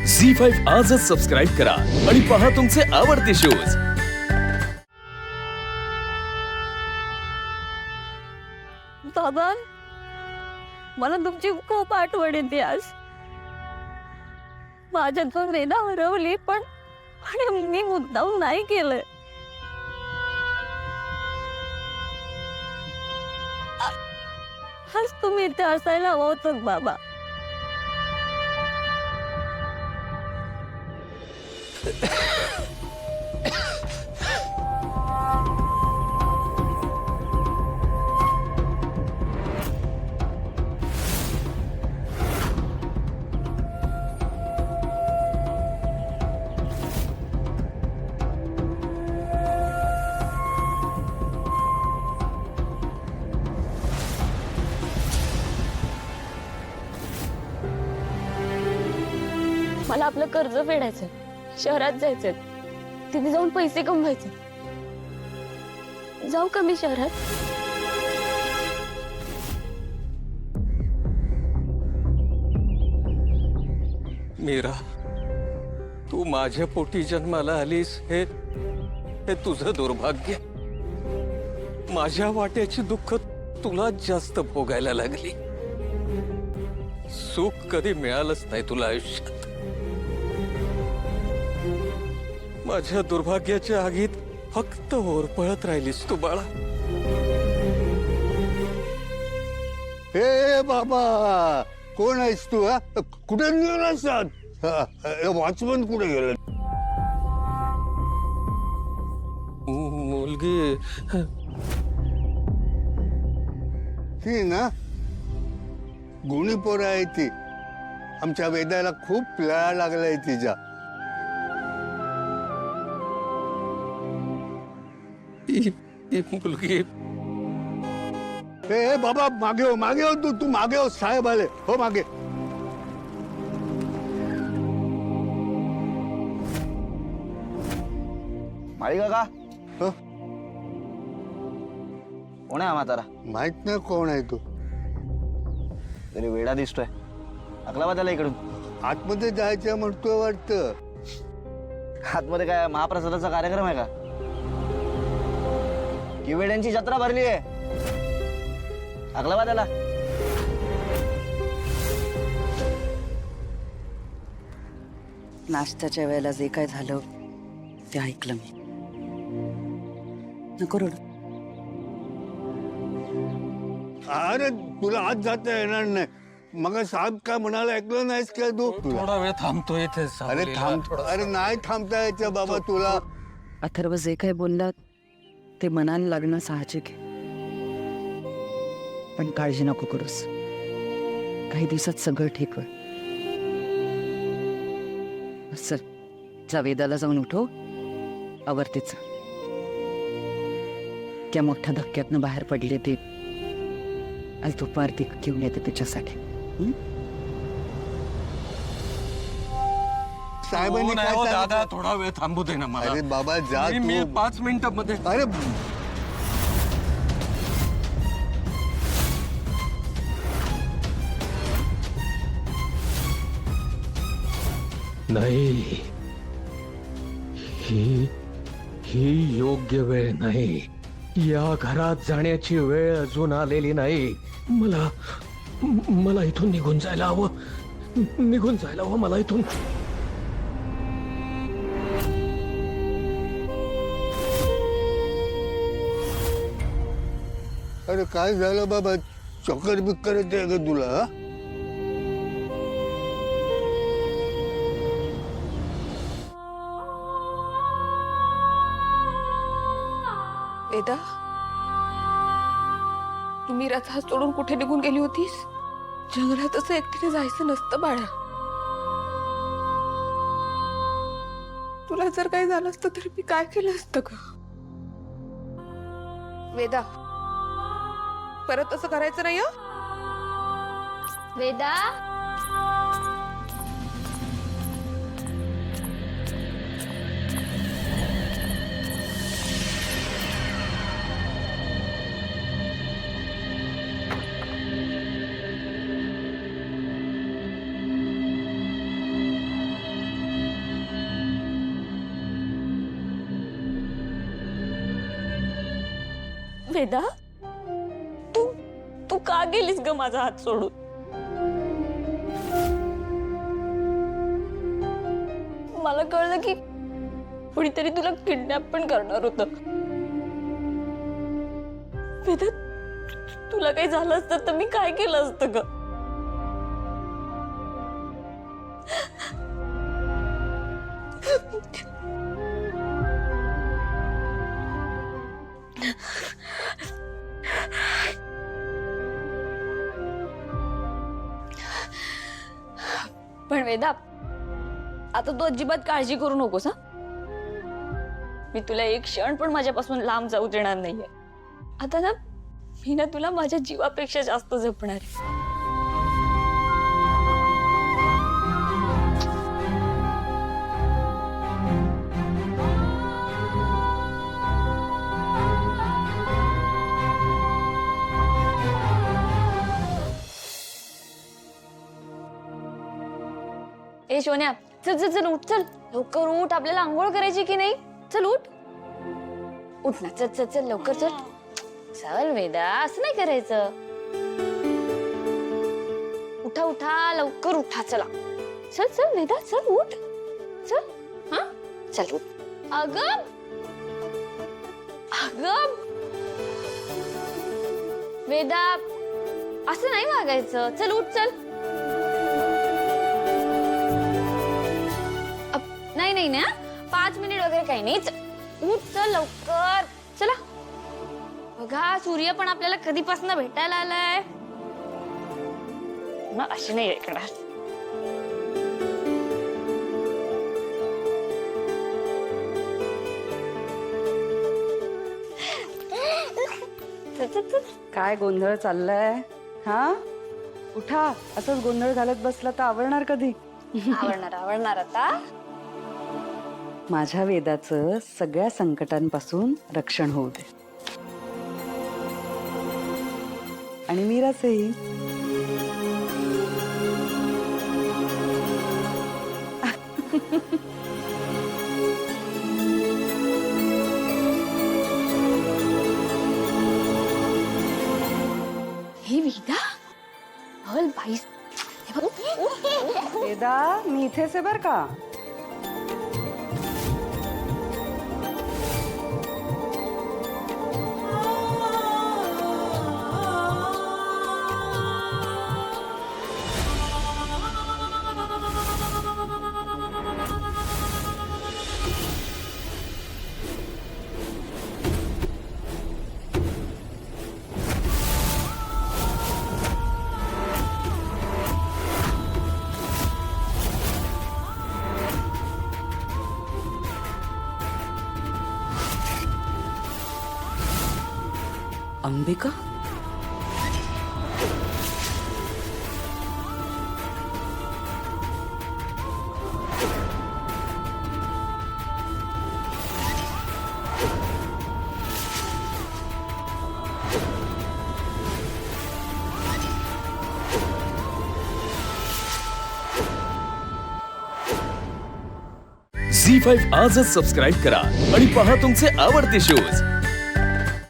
झी5 आजच सबस्क्राईब करा आणि पहा तुमचे आवडते शोज। दादा, मला तुमची खूप आठवण येते आज। माझ्यातून वेदा हरवली, पण मी मुद्दाम नाही केलं। आज तुम्ही इथे असायला हवं होतं बाबा। मला आपलं कर्ज फेडायचं, शहरात जायचंय, तिथे जाऊन पैसे कमवायचे। जाऊ का मी शहरात? मीरा, तू माझ्या पोटी जन्माला आलीस हे तुझं दुर्भाग्य। माझ्या वाट्याची दुःख तुला जास्त भोगायला लागली। सुख कधी मिळालंच नाही तुला आयुष्यात। माझ्या दुर्भाग्याच्या आगीत फक्त होरपळत राहिलीस तू बाळा। हे बाबा, कोण आहेस तू? कुठे गेलास? वॉचमन कुठे गेला? मुलगी ती ना गुणी पोर आहे ती। आमच्या वेदाला खूप लळा लागलाय तिच्या। मुलगी हे बाबा, मागे हो तू मागे हो, साहेब आले हो मागे। माळी काका, हो, कोण आहे हा म्हातारा? माहित नाही कोण आहे तू। तरी वेडा दिसतोय। अकलावा त्याला इकडून। आतमध्ये जायचं म्हणतोय वाटतं। आतमध्ये काय महाप्रसादाचा कार्यक्रम आहे का? की वेड्यांची जत्रा भरली आहे? अकलावा त्याला। नाश्त्याच्या वेळेला जे काय झालं ते ऐकलं मी। नको रडू। अरे तुला आज जाता येणार नाही। मग साहेब काय म्हणाला ऐकलं नाहीस काय तू? थोडा वेळ थांबतो इथे। अरे अरे नाही थांबता यायचं बाबा तुला। अथर्व जे काय बोलला ते मनाला लागणं साहजिक आहे, पण काळजी नको करूस। काही दिवसात सगळं ठीक होईल। चल, जा वेदाला जाऊन उठव, आवरतेच। त्या मोठ्या धक्क्यातनं बाहेर पडले ते। आज दुपारती घेऊन येते त्याच्यासाठी। साहेबांनी काय दादा, सांगितलं? थोडा वेळ थांबू दे ना मला। अरे बाबा जा मी तू। 5 मिनिटांमध्ये। अरे नाही, ही योग्य वेळ नाही। या घरात जाण्याची वेळ अजून आलेली नाही। मला इथून निघून जायला हवं मला इथून। अरे काय झालं बाबा? चक्कर बिक्कर येते का तुला? हा? वेदा, तू मीराचा हात सोडून कुठे निघून गेली होतीस? जंगलात असं एकटीने जायचं नसतं बाळा। तुला जर काही झालं असतं तरी मी काय केलं असतं का? वेदा, परत असं करायचं नाही हं? वेदा, वेदा, तू तू का गेलीस ग माझा हात सोडून? मला कळलं की कुणीतरी तुला किडनॅप पण करणार होतं. वेदा, तुला काही झालं असतं तर मी काय केलं असतं ग? पण वेदा, आता तू अजिबात काळजी करू नकोस. हा, मी तुला एक क्षण पण माझ्यापासून लांब जाऊ देणार नाहीये. आता ना मी ना तुला माझ्या जीवापेक्षा जास्त जपणार आहे. ए सोन्या, चल चल चल, उठ, चल लवकर उठ. आपल्याला आंघोळ करायची की नाही? चल उठ, उठ ना, चल चल चल लवकर चल. चल वेदा, असं नाही करायचं. उठा उठा, लवकर उठा, चला. चल चल वेदा, चल उठ, चल. हा, चल उठ. अगं अगं वेदा, असं नाही वागायचं. चल उठ, चल. नाही नाही ना, 5 मिनिट वगैरे काही नाही. उठ, चल लवकर, चला. बघा, सूर्य पण आपल्याला कधीपासून भेटायला आलाय. मग अशी नाही ऐकणार. काय गोंधळ चाललाय? हा, उठा. असंच गोंधळ घालत बसला तर आवरणार कधी? आवडणार आवडणार. आता माझ्या वेदाचं सगळ्या संकटांपासून रक्षण होऊ दे. आणि मीराचंही. हे वेदा, हल बाई. वेदा, मी इथेच आहे बर का. अंबिका, झी5 आजच सबस्क्राईब करा आणि पहा तुमचे आवडते शोज